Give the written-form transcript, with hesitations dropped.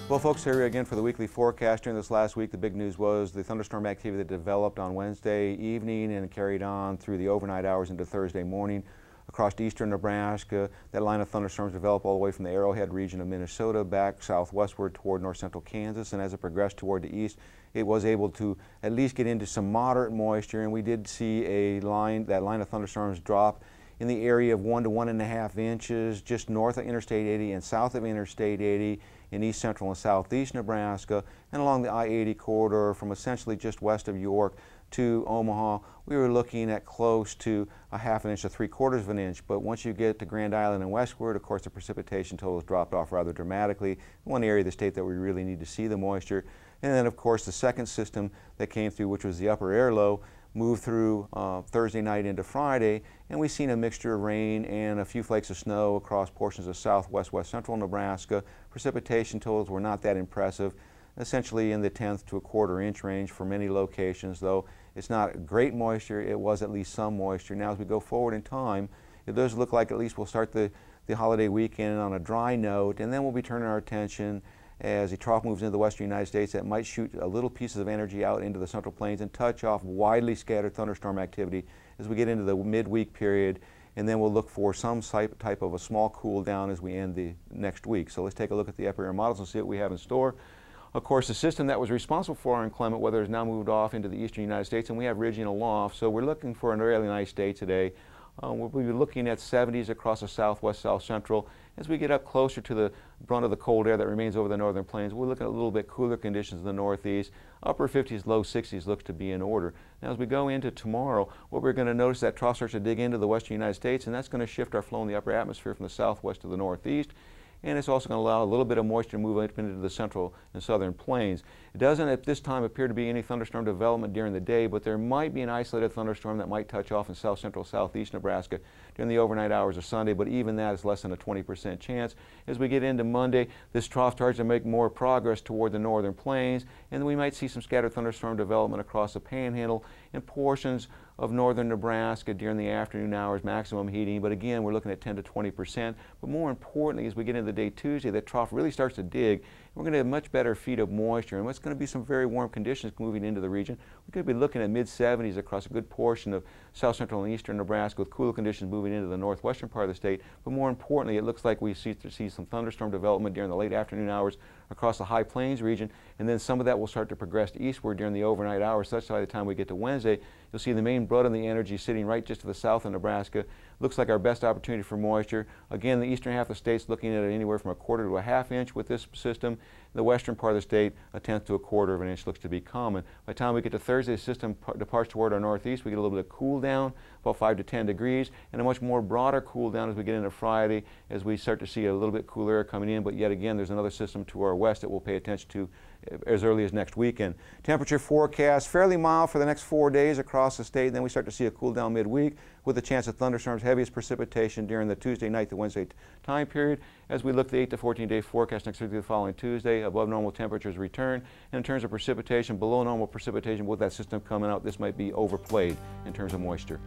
Well, folks, here again for the weekly forecast. During this last week, the big news was the thunderstorm activity that developed on Wednesday evening and carried on through the overnight hours into Thursday morning across eastern Nebraska. That line of thunderstorms developed all the way from the Arrowhead region of Minnesota back southwestward toward north central Kansas, and as it progressed toward the east, it was able to at least get into some moderate moisture, and we did see that line of thunderstorms drop in the area of 1 to 1.5 inches just north of Interstate 80 and south of Interstate 80 in east central and southeast Nebraska, and along the I-80 corridor from essentially just west of York to Omaha. We were looking at close to 1/2 inch to 3/4 of an inch, but once you get to Grand Island and westward, of course, the precipitation totals dropped off rather dramatically. One area of the state that we really need to see the moisture. And then, of course, the second system that came through, which was the upper air low, moved through Thursday night into Friday, and we've seen a mixture of rain and a few flakes of snow across portions of southwest, west central Nebraska. Precipitation totals were not that impressive, essentially in the 1/10 to 1/4 inch range for many locations, though it's not great moisture. It was at least some moisture. Now, as we go forward in time, it does look like at least we'll start the holiday weekend on a dry note, and then we'll be turning our attention as the trough moves into the western United States. That might shoot a little pieces of energy out into the central plains and touch off widely scattered thunderstorm activity as we get into the midweek period, and then we'll look for some type of a small cool down as we end the next week. So let's take a look at the upper air models and see what we have in store. Of course, the system that was responsible for our inclement weather has now moved off into the eastern United States, and we have ridging aloft, so we're looking for a really nice day today. We'll be looking at 70s across the southwest, south central. As we get up closer to the brunt of the cold air that remains over the northern plains, we're looking at a little bit cooler conditions in the northeast. Upper 50s, low 60s looks to be in order. Now, as we go into tomorrow, what we're going to notice is that trough starts to dig into the western United States, and that's going to shift our flow in the upper atmosphere from the southwest to the northeast. And it's also going to allow a little bit of moisture to move up into the central and southern plains. It doesn't at this time appear to be any thunderstorm development during the day, but there might be an isolated thunderstorm that might touch off in south central, southeast Nebraska during the overnight hours of Sunday, but even that is less than a 20% chance. As we get into Monday, this trough starts to make more progress toward the northern plains, and we might see some scattered thunderstorm development across the panhandle and portions of northern Nebraska during the afternoon hours, maximum heating, but again, we're looking at 10 to 20%. But more importantly, as we get into day Tuesday, that trough really starts to dig. We're going to have much better feed of moisture, and what's going to be some very warm conditions moving into the region. We're going to be looking at mid-70s across a good portion of south central and eastern Nebraska, with cooler conditions moving into the northwestern part of the state. But more importantly, it looks like we see some thunderstorm development during the late afternoon hours across the high plains region, and then some of that will start to progress eastward during the overnight hours, such that by the time we get to Wednesday, you'll see the main brunt of the energy sitting right just to the south of Nebraska. Looks like our best opportunity for moisture. Again, the eastern half of the state's looking at anywhere from 1/4 to 1/2 inch with this system. The western part of the state, 1/10 to 1/4 of an inch looks to be common. By the time we get to Thursday, the system departs toward our northeast. We get a little bit of cool down, about 5 to 10 degrees, and a much more broader cool down as we get into Friday, as we start to see a little bit cooler air coming in. But yet again, there's another system to our west that we'll pay attention to as early as next weekend. Temperature forecast fairly mild for the next 4 days across the state, and then we start to see a cool down midweek with a chance of thunderstorms, heaviest precipitation during the Tuesday night to Wednesday time period. As we look at the 8 to 14 day forecast next week, the following Tuesday, above normal temperatures return, and in terms of precipitation, below normal precipitation with that system coming out, this might be overplayed in terms of moisture.